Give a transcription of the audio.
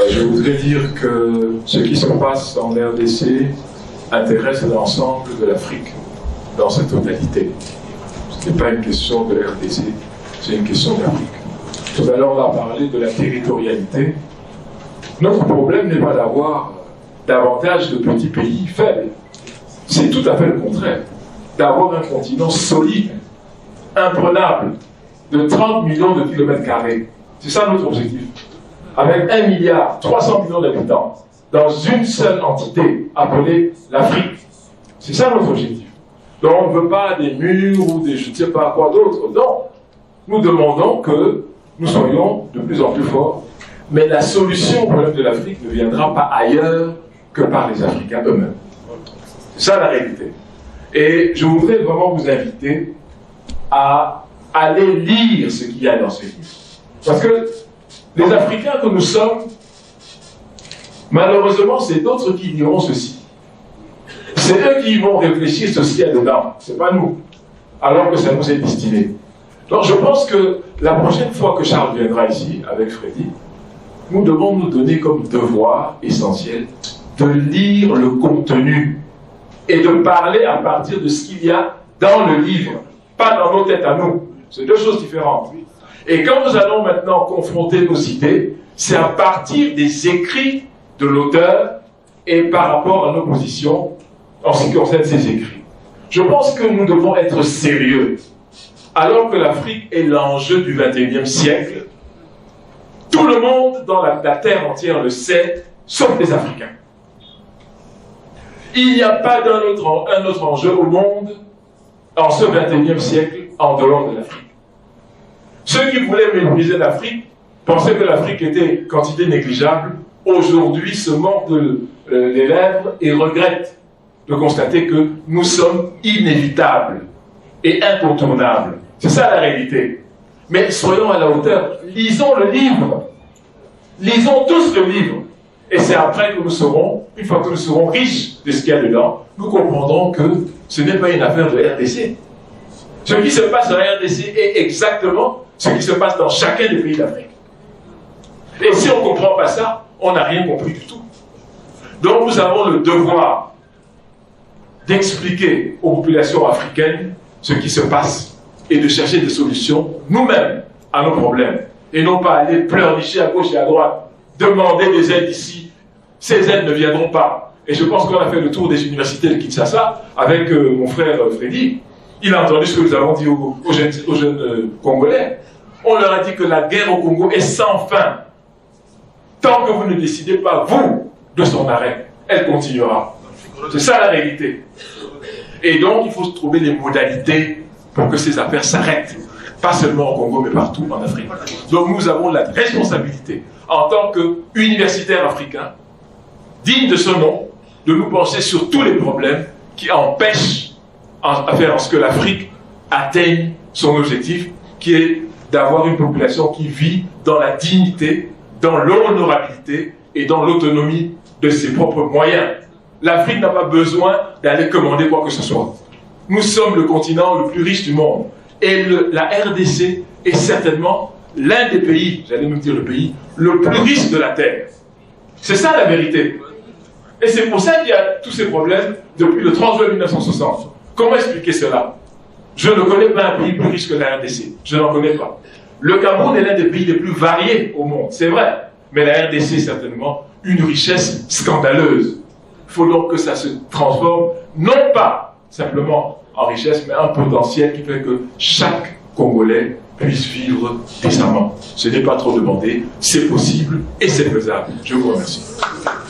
Je voudrais dire que ce qui se passe en RDC intéresse l'ensemble de l'Afrique dans sa totalité. Ce n'est pas une question de la RDC, c'est une question d'Afrique. Tout à l'heure, on a parlé de la territorialité. Notre problème n'est pas d'avoir davantage de petits pays faibles. C'est tout à fait le contraire. D'avoir un continent solide, imprenable, de 30 millions de kilomètres carrés. C'est ça notre objectif. Avec 1,3 milliard d'habitants, dans une seule entité appelée l'Afrique. C'est ça notre objectif. Donc on ne veut pas des murs ou des je ne sais pas quoi d'autre. Non. Nous demandons que nous soyons de plus en plus forts. Mais la solution au problème de l'Afrique ne viendra pas ailleurs que par les Africains eux-mêmes. C'est ça la réalité. Et je voudrais vraiment vous inviter à aller lire ce qu'il y a dans ce livre. Parce que les Africains que nous sommes, malheureusement, c'est d'autres qui diront ceci. C'est eux qui vont réfléchir ceci là-dedans, c'est pas nous. Alors que ça nous est destiné. Donc je pense que la prochaine fois que Charles viendra ici, avec Freddy, nous devons nous donner comme devoir essentiel de lire le contenu et de parler à partir de ce qu'il y a dans le livre, pas dans nos têtes à nous. C'est deux choses différentes. Et quand nous allons maintenant confronter nos idées, c'est à partir des écrits de l'auteur et par rapport à nos positions en ce qui concerne ces écrits. Je pense que nous devons être sérieux. Alors que l'Afrique est l'enjeu du XXIe siècle, tout le monde dans la terre entière le sait, sauf les Africains. Il n'y a pas un autre enjeu au monde en ce XXIe siècle en dehors de l'Afrique. Ceux qui voulaient mépriser l'Afrique pensaient que l'Afrique était quantité négligeable. Aujourd'hui, se mordent les lèvres et regrettent de constater que nous sommes inévitables et incontournables. C'est ça la réalité. Mais soyons à la hauteur. Lisons le livre. Lisons tous le livre. Et c'est après que nous serons, une fois que nous serons riches de ce qu'il y a dedans, nous comprendrons que ce n'est pas une affaire de RDC. Ce qui se passe en RDC est exactement ce qui se passe dans chacun des pays d'Afrique. Et si on ne comprend pas ça, on n'a rien compris du tout. Donc nous avons le devoir d'expliquer aux populations africaines ce qui se passe et de chercher des solutions nous-mêmes à nos problèmes. Et non pas aller pleurnicher à gauche et à droite, demander des aides ici. Ces aides ne viendront pas. Et je pense qu'on a fait le tour des universités de Kinshasa avec mon frère Freddy. Il a entendu ce que nous avons dit aux jeunes Congolais. On leur a dit que la guerre au Congo est sans fin. Tant que vous ne décidez pas, vous, de son arrêt, elle continuera. C'est ça la réalité. Et donc, il faut trouver les modalités pour que ces affaires s'arrêtent. Pas seulement au Congo, mais partout en Afrique. Donc, nous avons la responsabilité, en tant qu'universitaires africains, dignes de ce nom, de nous pencher sur tous les problèmes qui empêchent à faire en ce que l'Afrique atteigne son objectif, qui est d'avoir une population qui vit dans la dignité, dans l'honorabilité et dans l'autonomie de ses propres moyens. L'Afrique n'a pas besoin d'aller commander quoi que ce soit. Nous sommes le continent le plus riche du monde. Et la RDC est certainement l'un des pays, j'allais même dire le pays, le plus riche de la Terre. C'est ça la vérité. Et c'est pour ça qu'il y a tous ces problèmes depuis le 30 juin 1960. Comment expliquer cela? Je ne connais pas un pays plus riche que la RDC. Je n'en connais pas. Le Cameroun est l'un des pays les plus variés au monde, c'est vrai. Mais la RDC est certainement une richesse scandaleuse. Il faut donc que ça se transforme, non pas simplement en richesse, mais en potentiel qui fait que chaque Congolais puisse vivre décemment. Ce n'est pas trop demandé, c'est possible et c'est faisable. Je vous remercie.